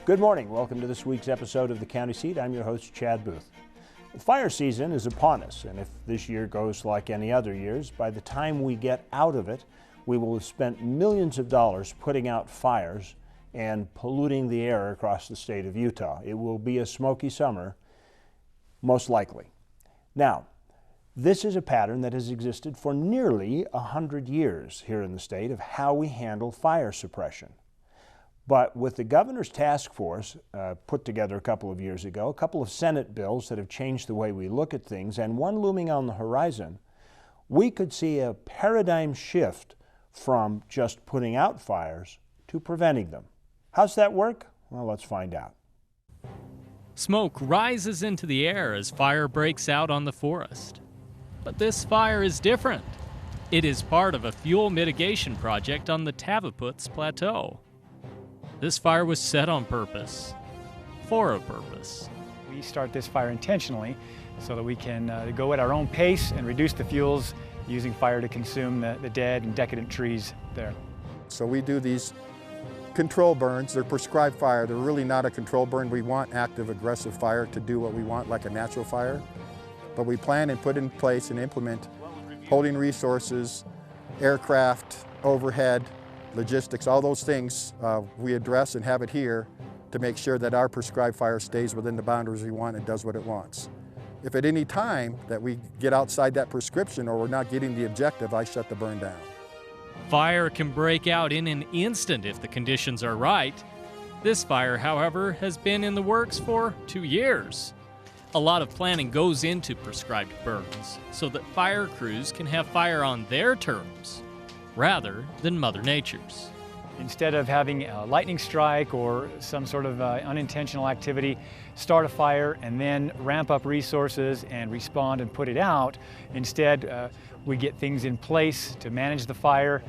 Good morning. Welcome to this week's episode of the County Seat. I'm your host, Chad Booth. The fire season is upon us, and if this year goes like any other years, by the time we get out of it, we will have spent millions of dollars putting out fires and polluting the air across the state of Utah. It will be a smoky summer, most likely. Now, this is a pattern that has existed for nearly 100 years here in the state of how we handle fire suppression. But with the governor's task force put together a couple of years ago, a couple of Senate bills that have changed the way we look at things, and one looming on the horizon, we could see a paradigm shift from just putting out fires to preventing them. How's that work? Well, let's find out. Smoke rises into the air as fire breaks out on the forest. But this fire is different. It is part of a fuel mitigation project on the Tavaputs Plateau. This fire was set on purpose, for a purpose. We start this fire intentionally so that we can go at our own pace and reduce the fuels using fire to consume the dead and decadent trees there. So we do these control burns. They're prescribed fire. They're really not a control burn. We want active, aggressive fire to do what we want, like a natural fire. But we plan and put in place and implement holding resources, aircraft, overhead, logistics, all those things we address and have it here to make sure that our prescribed fire stays within the boundaries we want and does what it wants. If at any time that we get outside that prescription or we're not getting the objective, I shut the burn down. Fire can break out in an instant if the conditions are right. This fire, however, has been in the works for 2 years. A lot of planning goes into prescribed burns so that fire crews can have fire on their terms, rather than Mother Nature's. Instead of having a lightning strike or some sort of unintentional activity, start a fire and then ramp up resources and respond and put it out, instead we get things in place to manage the fire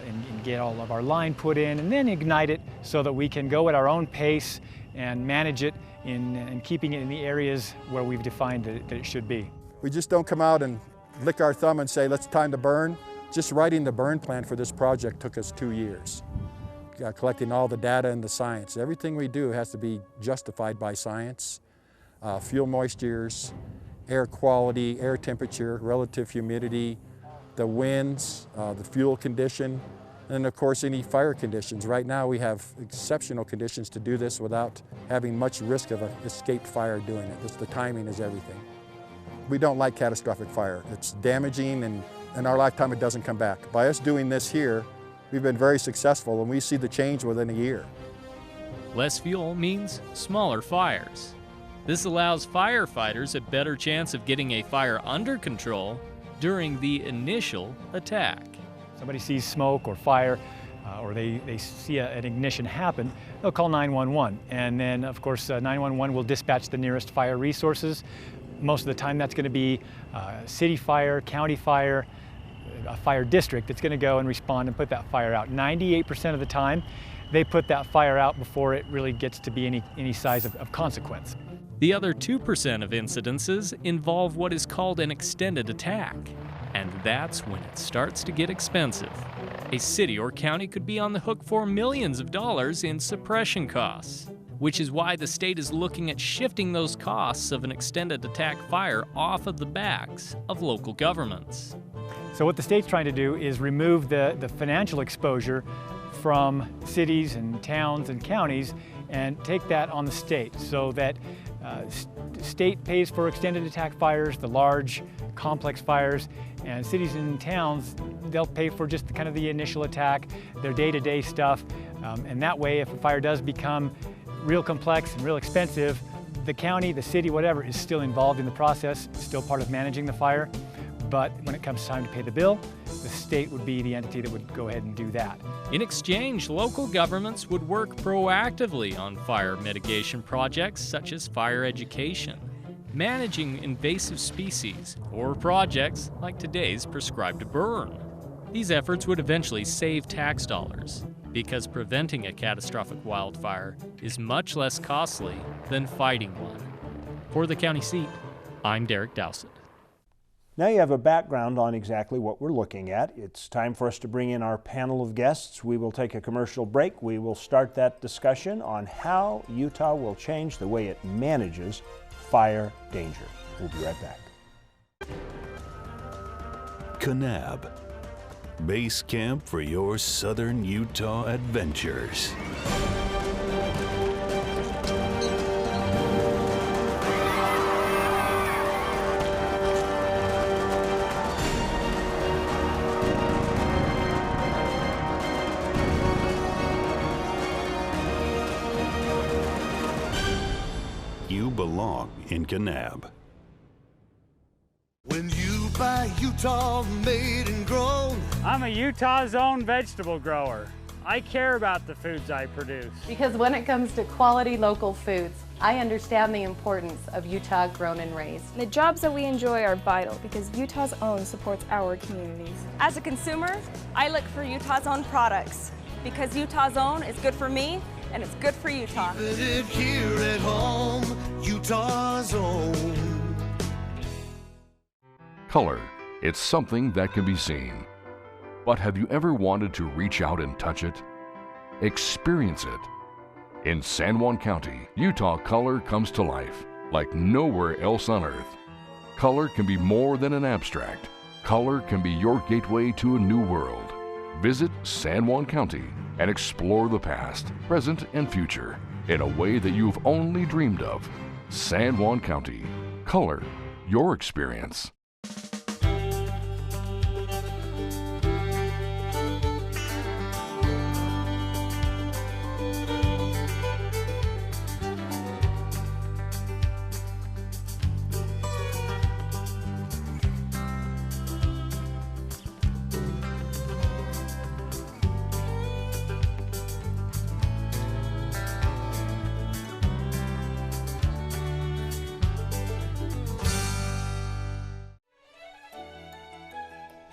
and get all of our line put in and then ignite it so that we can go at our own pace and manage it in keeping it in the areas where we've defined that it should be. We just don't come out and lick our thumb and say, let's time to burn. Just writing the burn plan for this project took us 2 years. Collecting all the data and the science. Everything we do has to be justified by science. Fuel moistures, air quality, air temperature, relative humidity, the winds, the fuel condition, and of course any fire conditions. Right now we have exceptional conditions to do this without having much risk of an escaped fire doing it. Just the timing is everything. We don't like catastrophic fire. It's damaging, and in our lifetime it doesn't come back. By us doing this here, we've been very successful and we see the change within a year. Less fuel means smaller fires. This allows firefighters a better chance of getting a fire under control during the initial attack. Somebody sees smoke or fire or they see an ignition happen, they'll call 911. And then of course 911 will dispatch the nearest fire resources. Most of the time that's going to be city fire, county fire, a fire district that's going to go and respond and put that fire out. 98% of the time they put that fire out before it really gets to be any size of consequence. The other 2% of incidences involve what is called an extended attack, and that's when it starts to get expensive. A city or county could be on the hook for millions of dollars in suppression costs, which is why the state is looking at shifting those costs of an extended attack fire off of the backs of local governments. So what the state's trying to do is remove the financial exposure from cities and towns and counties and take that on the state so that the state pays for extended attack fires, the large complex fires, and cities and towns, they'll pay for just kind of the initial attack, their day-to-day stuff, and that way if a fire does become real complex and real expensive, the county, the city, whatever, is still involved in the process, still part of managing the fire. But when it comes time to pay the bill, the state would be the entity that would go ahead and do that. In exchange, local governments would work proactively on fire mitigation projects such as fire education, managing invasive species, or projects like today's prescribed burn. These efforts would eventually save tax dollars, because preventing a catastrophic wildfire is much less costly than fighting one. For the county seat, I'm Derek Dowsett. Now you have a background on exactly what we're looking at. It's time for us to bring in our panel of guests. We will take a commercial break. We will start that discussion on how Utah will change the way it manages fire danger. We'll be right back. Kanab, base camp for your southern Utah adventures. You belong in Kanab. When you buy Utah made and grown. I'm a Utah's own vegetable grower. I care about the foods I produce. Because when it comes to quality local foods, I understand the importance of Utah grown and raised. The jobs that we enjoy are vital because Utah's own supports our communities. As a consumer, I look for Utah's own products because Utah's own is good for me and it's good for Utah. Keep it here at home, Utah's own. Color, it's something that can be seen. But have you ever wanted to reach out and touch it? Experience it. In San Juan County, Utah, color comes to life like nowhere else on earth. Color can be more than an abstract. Color can be your gateway to a new world. Visit San Juan County and explore the past, present, and future in a way that you've only dreamed of. San Juan County. Color your experience.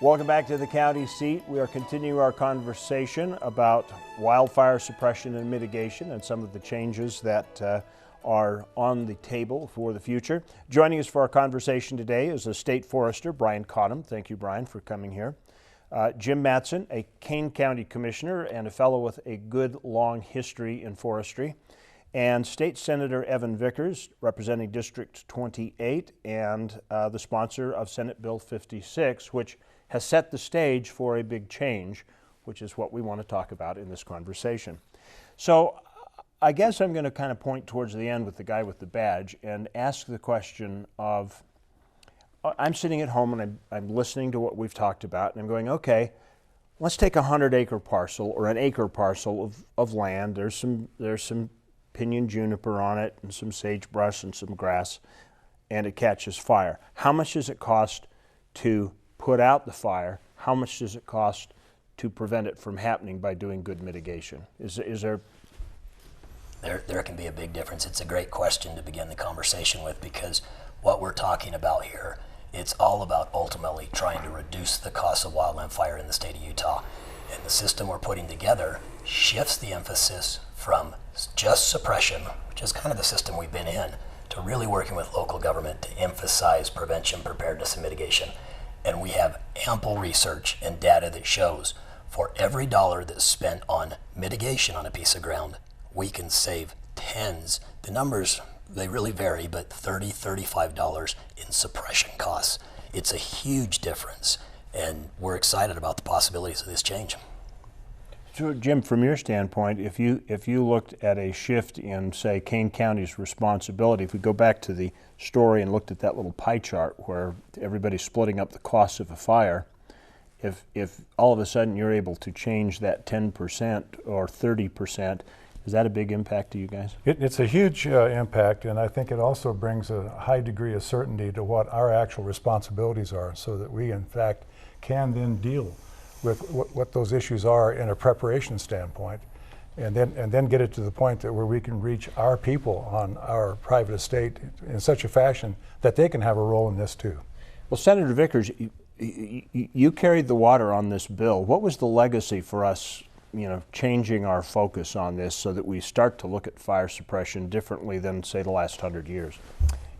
Welcome back to the county seat. We are continuing our conversation about wildfire suppression and mitigation and some of the changes that are on the table for the future. Joining us for our conversation today is a state forester, Brian Cottam. Thank you, Brian, for coming here. Jim Matson, a Kane County commissioner and a fellow with a good long history in forestry. And State Senator Evan Vickers, representing District 28 and the sponsor of Senate Bill 56, which has set the stage for a big change, which is what we want to talk about in this conversation. So I guess I'm going to kind of point towards the end with the guy with the badge and ask the question of, I'm sitting at home and I'm listening to what we've talked about and I'm going, okay, let's take a 100-acre parcel or an acre parcel of land. There's some pinyon juniper on it and some sagebrush and some grass, and it catches fire. How much does it cost to put out the fire? How much does it cost to prevent it from happening by doing good mitigation? Is there? There can be a big difference. It's a great question to begin the conversation with because what we're talking about here, it's all about ultimately trying to reduce the cost of wildland fire in the state of Utah. And the system we're putting together shifts the emphasis from just suppression, which is kind of the system we've been in, to really working with local government to emphasize prevention, preparedness, and mitigation. And we have ample research and data that shows for every dollar that's spent on mitigation on a piece of ground, we can save tens. The numbers, they really vary, but $30, $35 in suppression costs. It's a huge difference, and we're excited about the possibilities of this change. So Jim, from your standpoint, if you looked at a shift in, say, Kane County's responsibility, if we go back to the story and looked at that little pie chart where everybody's splitting up the cost of a fire, if all of a sudden you're able to change that 10% or 30%, is that a big impact to you guys? It's a huge impact, and I think it also brings a high degree of certainty to what our actual responsibilities are so that we, in fact, can then deal with what those issues are in a preparation standpoint, and then get it to the point that where we can reach our people on our private estate in such a fashion that they can have a role in this too. Well, Senator Vickers, you carried the water on this bill. What was the legacy for us, changing our focus on this so that we start to look at fire suppression differently than, say, the last 100 years?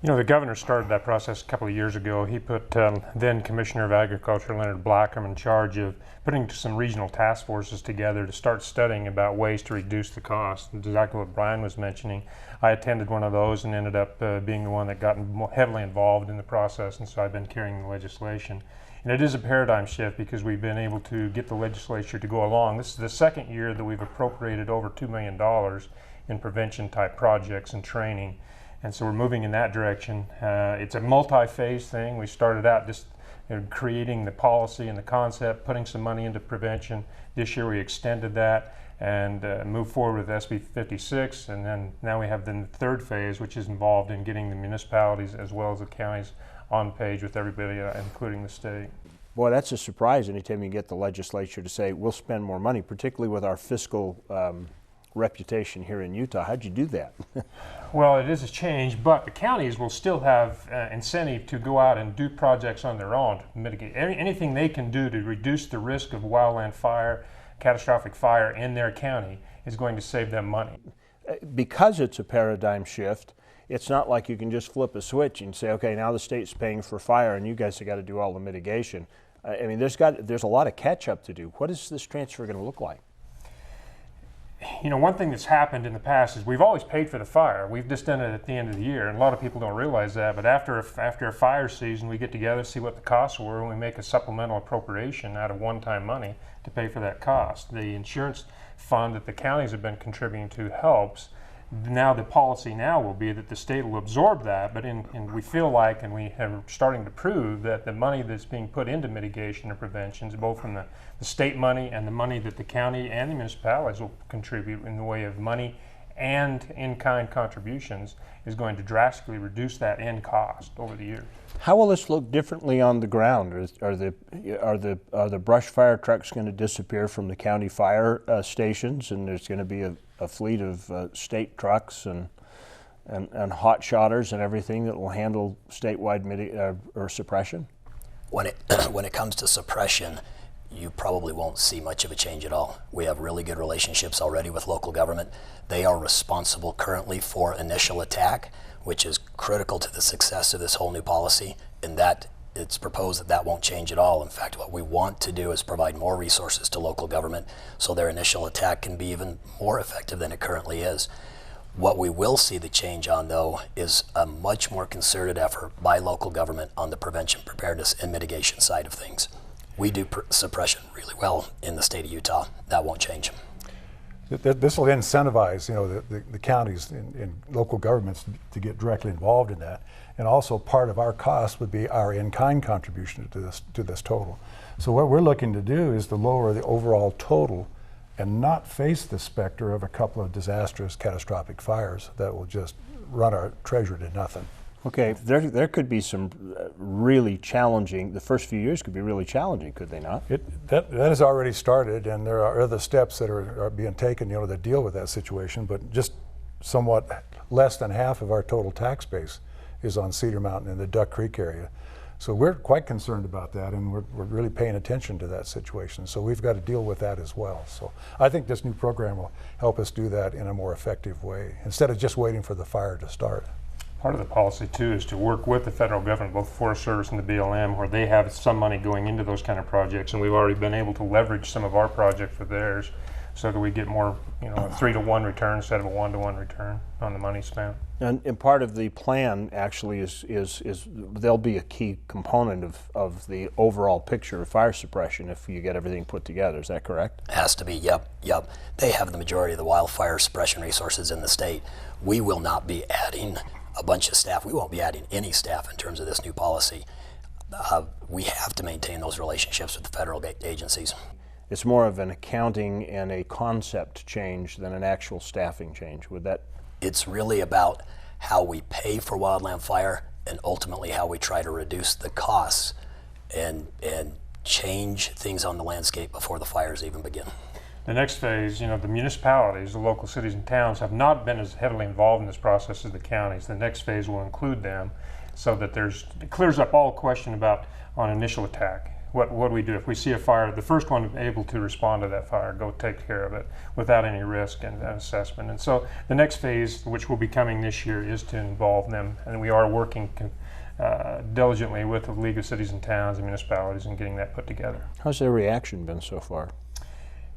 You know, the governor started that process a couple of years ago. He put then Commissioner of Agriculture Leonard Blackham in charge of putting some regional task forces together to start studying about ways to reduce the cost. Exactly what Brian was mentioning. I attended one of those and ended up being the one that got heavily involved in the process, and so I've been carrying the legislation. And it is a paradigm shift because we've been able to get the legislature to go along. This is the second year that we've appropriated over $2 million in prevention type projects and training. And so we're moving in that direction. It's a multi-phase thing. We started out just creating the policy and the concept, putting some money into prevention. This year we extended that and moved forward with SB 56, and then now we have the third phase, which is involved in getting the municipalities as well as the counties on page with everybody, including the state. Boy, that's a surprise anytime you get the legislature to say we'll spend more money, particularly with our fiscal reputation here in Utah. How'd you do that? Well, it is a change, but the counties will still have incentive to go out and do projects on their own to mitigate anything they can do to reduce the risk of wildland fire, catastrophic fire in their county is going to save them money. Because it's a paradigm shift, it's not like you can just flip a switch and say, okay, now the state's paying for fire and you guys have got to do all the mitigation. I mean, there's a lot of catch up to do. What is this transfer going to look like? You know, one thing that's happened in the past is we've always paid for the fire. We've just done it at the end of the year, and a lot of people don't realize that, but after a fire season, we get together, see what the costs were, and we make a supplemental appropriation out of one-time money to pay for that cost. The insurance fund that the counties have been contributing to helps. Now the policy now will be that the state will absorb that, but we feel like, and we are starting to prove, that the money that's being put into mitigation and prevention, both from the state money and the money that the county and the municipalities will contribute in the way of money and in-kind contributions, is going to drastically reduce that end cost over the years. How will this look differently on the ground? Are the brush fire trucks going to disappear from the county fire stations, and there's going to be a fleet of state trucks and hot shotters and everything that will handle statewide or suppression? When it comes to suppression, you probably won't see much of a change at all. We have really good relationships already with local government. They are responsible currently for initial attack, which is critical to the success of this whole new policy, and that it's proposed that won't change at all. In fact, what we want to do is provide more resources to local government so their initial attack can be even more effective than it currently is. What we will see the change on, though, is a much more concerted effort by local government on the prevention, preparedness, and mitigation side of things. We do suppression really well in the state of Utah. That won't change. This will incentivize, the counties and local governments to get directly involved in that. And also part of our cost would be our in-kind contribution to this total. So what we're looking to do is to lower the overall total and not face the specter of a couple of disastrous, catastrophic fires that will just run our treasure to nothing. Okay, there could be some really challenging, the first few years could be really challenging, could they not? That has already started, and there are other steps that are being taken, to deal with that situation, but just somewhat less than half of our total tax base is on Cedar Mountain in the Duck Creek area. So we're quite concerned about that, and we're really paying attention to that situation. So we've got to deal with that as well. So I think this new program will help us do that in a more effective way, instead of just waiting for the fire to start. Part of the policy, too, is to work with the federal government, both the Forest Service and the BLM, where they have some money going into those kind of projects, and we've already been able to leverage some of our project for theirs so that we get more, a 3-to-1 return instead of a 1-to-1 return on the money spent. And part of the plan actually is there'll be a key component of the overall picture of fire suppression if you get everything put together. Is that correct? It has to be, yep. They have the majority of the wildfire suppression resources in the state. We will not be adding a bunch of staff. We won't be adding any staff in terms of this new policy. We have to maintain those relationships with the federal agencies. It's more of an accounting and a concept change than an actual staffing change. Would that? It's really about how we pay for wildland fire and ultimately how we try to reduce the costs and change things on the landscape before the fires even begin. The next phase, the municipalities, the local cities and towns have not been as heavily involved in this process as the counties. The next phase will include them so that it clears up all question on initial attack. what do we do if we see a fire? The first one able to respond to that fire, go take care of it without any risk and assessment. And so the next phase, which will be coming this year, is to involve them, and we are working diligently with the League of Cities and Towns and municipalities and getting that put together. How's their reaction been so far?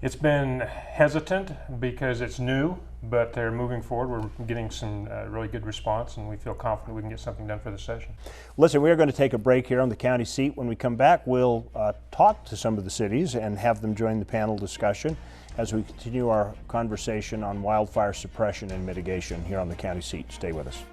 It's been hesitant because it's new, but they're moving forward. We're getting some really good response, and we feel confident we can get something done for the session. Listen, we're going to take a break here on the county seat. When we come back, we'll talk to some of the cities and have them join the panel discussion as we continue our conversation on wildfire suppression and mitigation here on the county seat. Stay with us.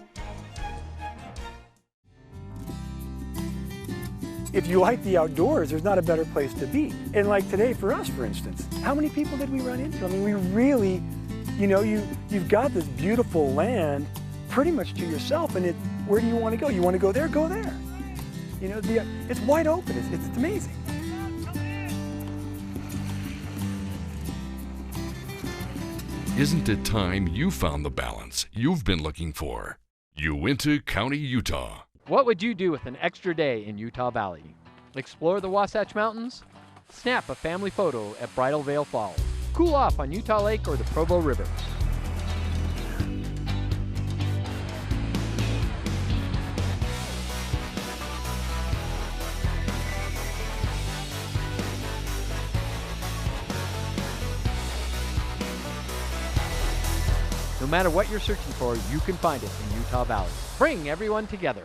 If you like the outdoors, there's not a better place to be. And like today for us, for instance, how many people did we run into? I mean, we really, you know, you've got this beautiful land pretty much to yourself, and where do you want to go? You want to go there? Go there. You know, it's wide open. It's amazing. Isn't it time you found the balance you've been looking for? Uinta County, Utah. What would you do with an extra day in Utah Valley? Explore the Wasatch Mountains? Snap a family photo at Bridal Veil Falls. Cool off on Utah Lake or the Provo River. No matter what you're searching for, you can find it in Utah Valley. Bring everyone together.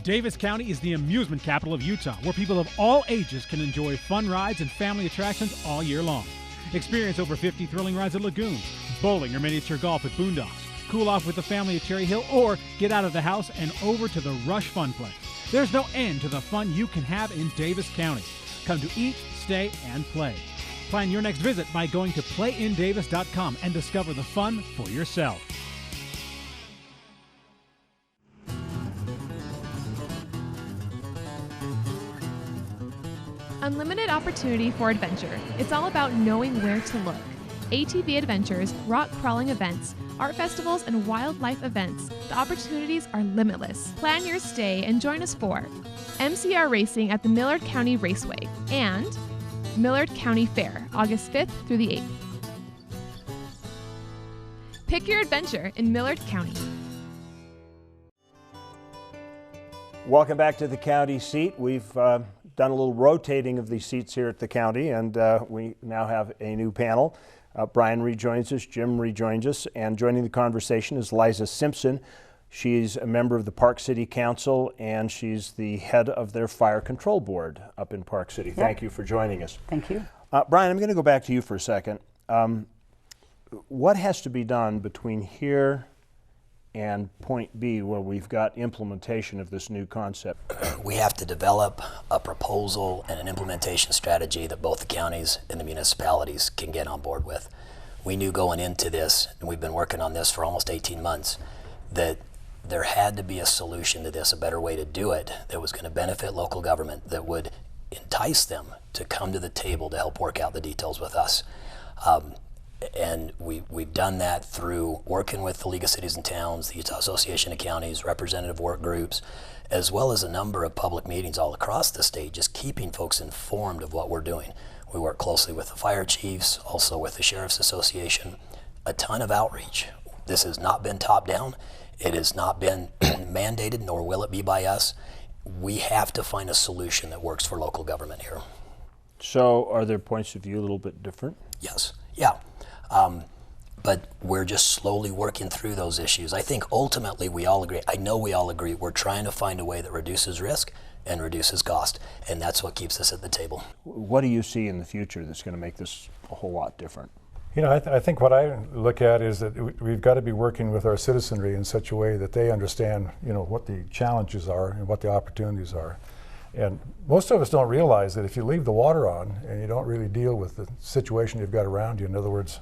Davis County is the amusement capital of Utah, where people of all ages can enjoy fun rides and family attractions all year long. Experience over 50 thrilling rides at lagoons, bowling or miniature golf at Boondocks, cool off with the family at Cherry Hill, or get out of the house and over to the Rush Funplex. There's no end to the fun you can have in Davis County. Come to eat, stay, and play. Plan your next visit by going to playindavis.com and discover the fun for yourself. Unlimited opportunity for adventure. It's all about knowing where to look. ATV adventures, rock crawling events, art festivals, and wildlife events. The opportunities are limitless. Plan your stay and join us for MCR Racing at the Millard County Raceway and Millard County Fair, August 5th through the 8th. Pick your adventure in Millard County. Welcome back to the county seat. We've done a little rotating of these seats here at the county, and we now have a new panel. Brian rejoins us, Jim rejoins us, and joining the conversation is Liza Simpson. She's a member of the Park City Council, and she's the head of their fire control board up in Park City. Yep. Thank you for joining us. Thank you. Brian, I'm going to go back to you for a second. What has to be done between here and point B, where we've got implementation of this new concept? We have to develop a proposal and an implementation strategy that both the counties and the municipalities can get on board with. We knew going into this, and we've been working on this for almost 18 months, that there had to be a solution to this, a better way to do it that was going to benefit local government, that would entice them to come to the table to help work out the details with us. And we've done that through working with the League of Cities and Towns, the Utah Association of Counties, representative work groups, as well as a number of public meetings all across the state, just keeping folks informed of what we're doing. We work closely with the fire chiefs, also with the Sheriff's Association, a ton of outreach. This has not been top down. It has not been mandated, nor will it be by us. We have to find a solution that works for local government here. So are their points of view a little bit different? Yes, yeah. But we're just slowly working through those issues. I think ultimately we all agree, I know we all agree, we're trying to find a way that reduces risk and reduces cost, and that's what keeps us at the table. What do you see in the future that's going to make this a whole lot different? You know, I think what I look at is that we've got to be working with our citizenry in such a way that they understand, you know, what the challenges are and what the opportunities are. And most of us don't realize that if you leave the water on and you don't really deal with the situation you've got around you, in other words,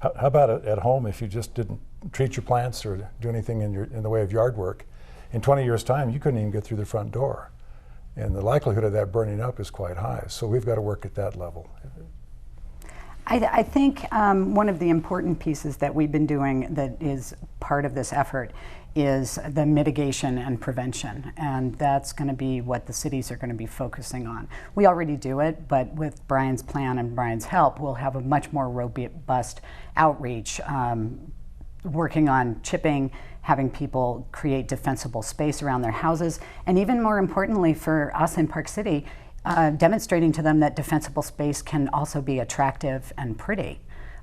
how about at home if you just didn't treat your plants or do anything in the way of yard work, in 20 years' time you couldn't even get through the front door. And the likelihood of that burning up is quite high. So we've got to work at that level. I think one of the important pieces that we've been doing that is part of this effort is the mitigation and prevention, and that's going to be what the cities are going to be focusing on. We already do it, but with Brian's plan and Brian's help, we'll have a much more robust outreach, working on chipping, having people create defensible space around their houses, and even more importantly for us in Park City, demonstrating to them that defensible space can also be attractive and pretty.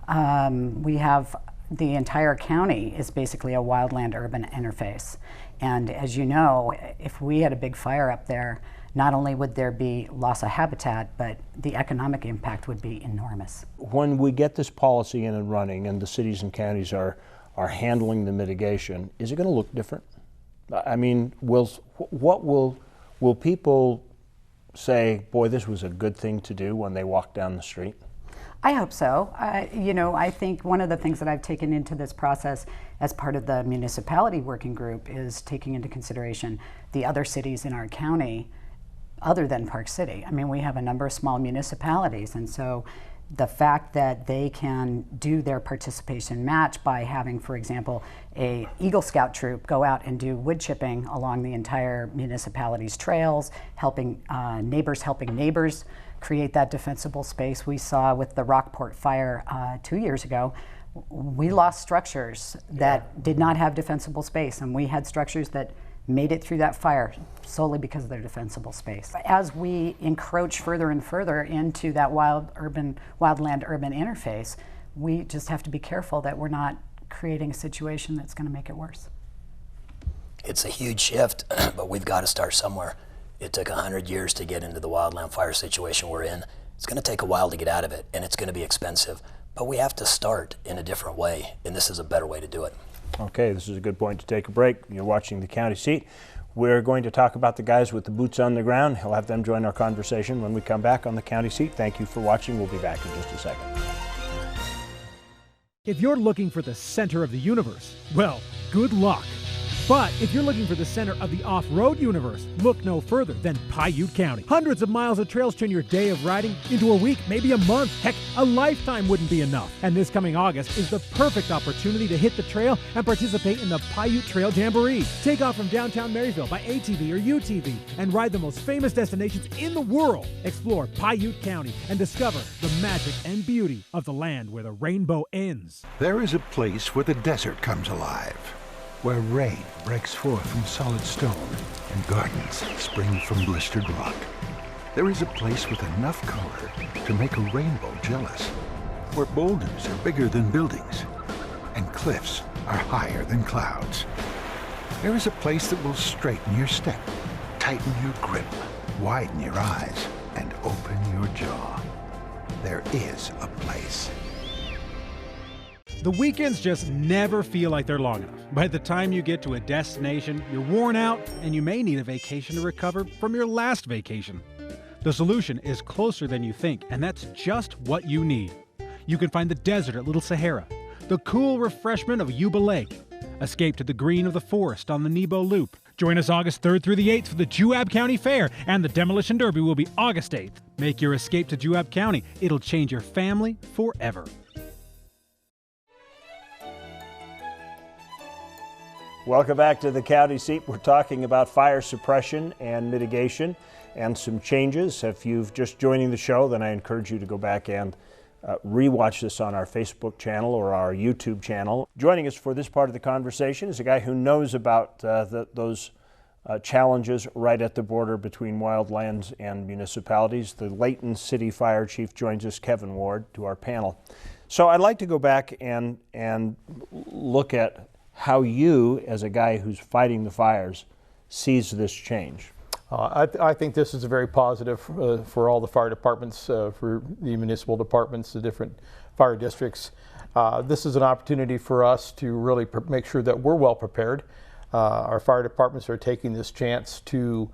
We have the entire county is basically a wildland-urban interface. And as you know, if we had a big fire up there, not only would there be loss of habitat, but the economic impact would be enormous. When we get this policy in and running and the cities and counties are handling the mitigation, is it going to look different? I mean, will people say, boy, this was a good thing to do when they walk down the street? I hope so. You know, I think one of the things that I've taken into this process as part of the municipality working group is taking into consideration the other cities in our county other than Park City. I mean, we have a number of small municipalities, and so the fact that they can do their participation match by having, for example, a Eagle Scout troop go out and do wood chipping along the entire municipality's trails, helping neighbors create that defensible space. We saw with the Rockport fire 2 years ago, we lost structures that did not have defensible space, and we had structures that made it through that fire solely because of their defensible space. As we encroach further and further into that wildland-urban interface, we just have to be careful that we're not creating a situation that's going to make it worse. It's a huge shift, but we've got to start somewhere. It took 100 years to get into the wildland fire situation we're in. It's going to take a while to get out of it, and it's going to be expensive. But we have to start in a different way, and this is a better way to do it. Okay, this is a good point to take a break. You're watching the County Seat. We're going to talk about the guys with the boots on the ground. He'll have them join our conversation when we come back on the County Seat. Thank you for watching. We'll be back in just a second. If you're looking for the center of the universe, well, good luck. But if you're looking for the center of the off-road universe, look no further than Paiute County. Hundreds of miles of trails turn your day of riding into a week, maybe a month. Heck, a lifetime wouldn't be enough. And this coming August is the perfect opportunity to hit the trail and participate in the Paiute Trail Jamboree. Take off from downtown Maryville by ATV or UTV and ride the most famous destinations in the world. Explore Paiute County and discover the magic and beauty of the land where the rainbow ends. There is a place where the desert comes alive, where rain breaks forth from solid stone and gardens spring from blistered rock. There is a place with enough color to make a rainbow jealous, where boulders are bigger than buildings and cliffs are higher than clouds. There is a place that will straighten your step, tighten your grip, widen your eyes, and open your jaw. There is a place. The weekends just never feel like they're long enough. By the time you get to a destination, you're worn out and you may need a vacation to recover from your last vacation. The solution is closer than you think, and that's just what you need. You can find the desert at Little Sahara, the cool refreshment of Yuba Lake, escape to the green of the forest on the Nebo Loop. Join us August 3rd through the 8th for the Juab County Fair, and the Demolition Derby will be August 8th. Make your escape to Juab County. It'll change your family forever. Welcome back to the County Seat. We're talking about fire suppression and mitigation and some changes. If you've just joining the show, then I encourage you to go back and rewatch this on our Facebook channel or our YouTube channel. Joining us for this part of the conversation is a guy who knows about those challenges right at the border between wildlands and municipalities. The Layton City Fire Chief joins us, Kevin Ward, to our panel. So I'd like to go back and look at how you, as a guy who's fighting the fires, sees this change. I think this is very positive for all the fire departments, for the municipal departments, the different fire districts. This is an opportunity for us to really make sure that we're well prepared. Our fire departments are taking this chance to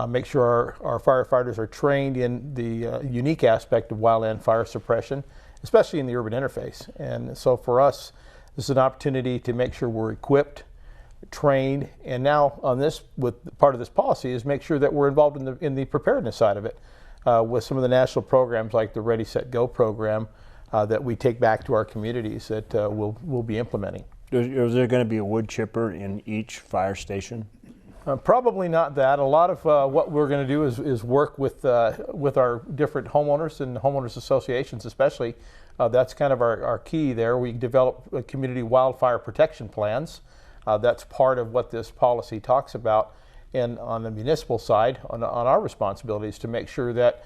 make sure our firefighters are trained in the unique aspect of wildland fire suppression, especially in the urban interface. And so for us, this is an opportunity to make sure we're equipped, trained, and now on this, with part of this policy, is make sure that we're involved in the preparedness side of it with some of the national programs like the Ready, Set, Go program. that we take back to our communities that we'll be implementing. Is there going to be a wood chipper in each fire station? Probably not that. A lot of what we're going to do is work with our different homeowners and homeowners associations especially. That's kind of our key there. We develop community wildfire protection plans. That's part of what this policy talks about. And on the municipal side, on our responsibilities to make sure that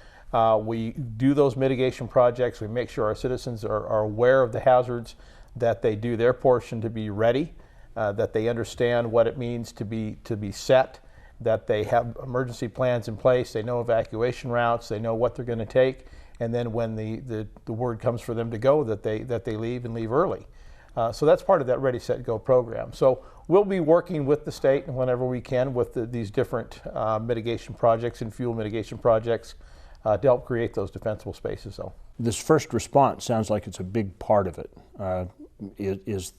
we do those mitigation projects, we make sure our citizens are aware of the hazards, that they do their portion to be ready, that they understand what it means to be set, that they have emergency plans in place, they know evacuation routes, they know what they're going to take, and then when the word comes for them to go, that they leave and leave early. So that's part of that Ready, Set, Go program. So we'll be working with the state whenever we can with these different mitigation projects and fuel mitigation projects to help create those defensible spaces. So this first response sounds like it's a big part of it. Is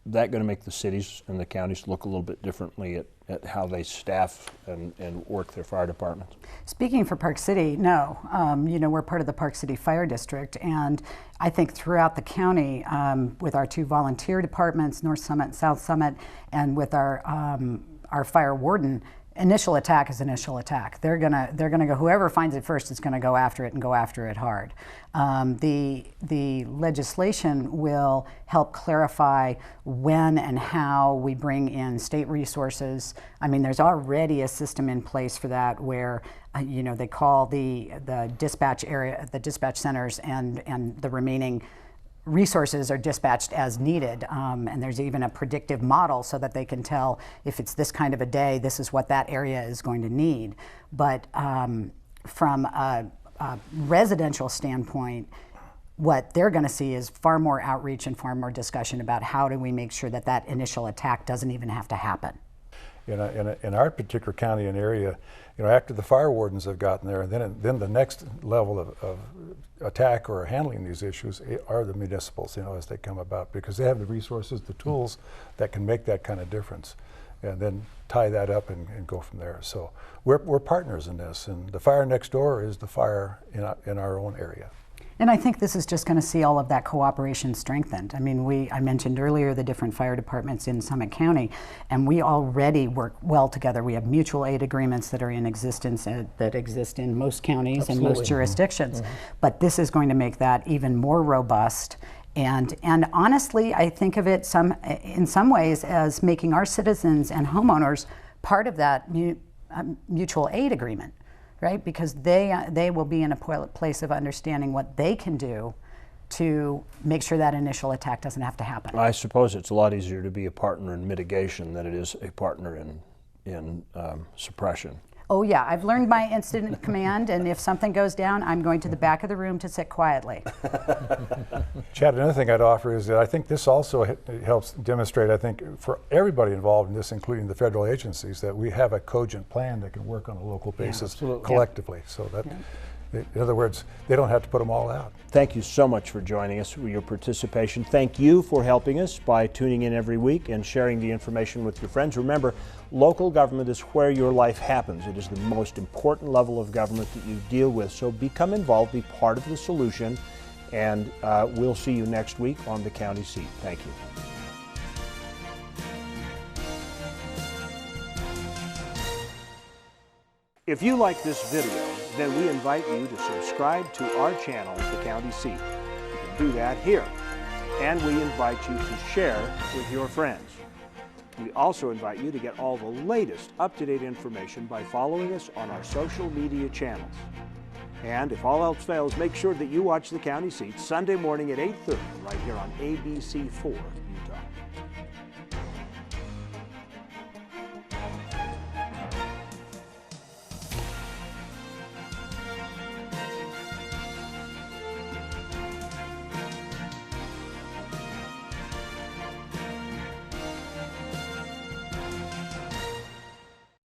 that going to make the cities and the counties look a little bit differently at how they staff and work their fire departments? Speaking for Park City, no. You know, we're part of the Park City Fire District, and I think throughout the county, with our 2 volunteer departments, North Summit and South Summit, and with our fire warden, initial attack is initial attack. They're gonna go, whoever finds it first is gonna go after it and go after it hard. The legislation will help clarify when and how we bring in state resources. I mean, there's already a system in place for that where you know, they call the dispatch area, the dispatch centers, and the remaining resources are dispatched as needed, and there's even a predictive model so that they can tell if it's this kind of a day, this is what that area is going to need. But from a residential standpoint, what they're going to see is far more outreach and far more discussion about how do we make sure that that initial attack doesn't even have to happen. In our particular county and area, you know, after the fire wardens have gotten there, then the next level of attack or handling these issues are the municipals, you know, as they come about, because they have the resources, the tools that can make that kind of difference, and then tie that up and go from there. So we're partners in this, and the fire next door is the fire in our own area. And I think this is just going to see all of that cooperation strengthened. I mean, I mentioned earlier the different fire departments in Summit County, and we already work well together. We have mutual aid agreements that are in existence that exist in most counties Absolutely. and most jurisdictions. Mm-hmm. But this is going to make that even more robust. And honestly, I think of it in some ways as making our citizens and homeowners part of that mutual aid agreement. Right, because they will be in a place of understanding what they can do to make sure that initial attack doesn't have to happen. I suppose it's a lot easier to be a partner in mitigation than it is a partner in suppression. Oh yeah, I've learned my incident command, and if something goes down, I'm going to the back of the room to sit quietly. Chad, another thing I'd offer is that I think this also helps demonstrate, I think, for everybody involved in this, including the federal agencies, that we have a cogent plan that can work on a local basis collectively. Yeah. So that, in other words, they don't have to put them all out. Thank you so much for joining us, for your participation. Thank you for helping us by tuning in every week and sharing the information with your friends. Remember, local government is where your life happens. It is the most important level of government that you deal with. So become involved, be part of the solution, and we'll see you next week on the County Seat. Thank you. If you like this video, then we invite you to subscribe to our channel, The County Seat. You can do that here. And we invite you to share with your friends. We also invite you to get all the latest up-to-date information by following us on our social media channels. And if all else fails, make sure that you watch The County Seat Sunday morning at 8:30 right here on ABC4.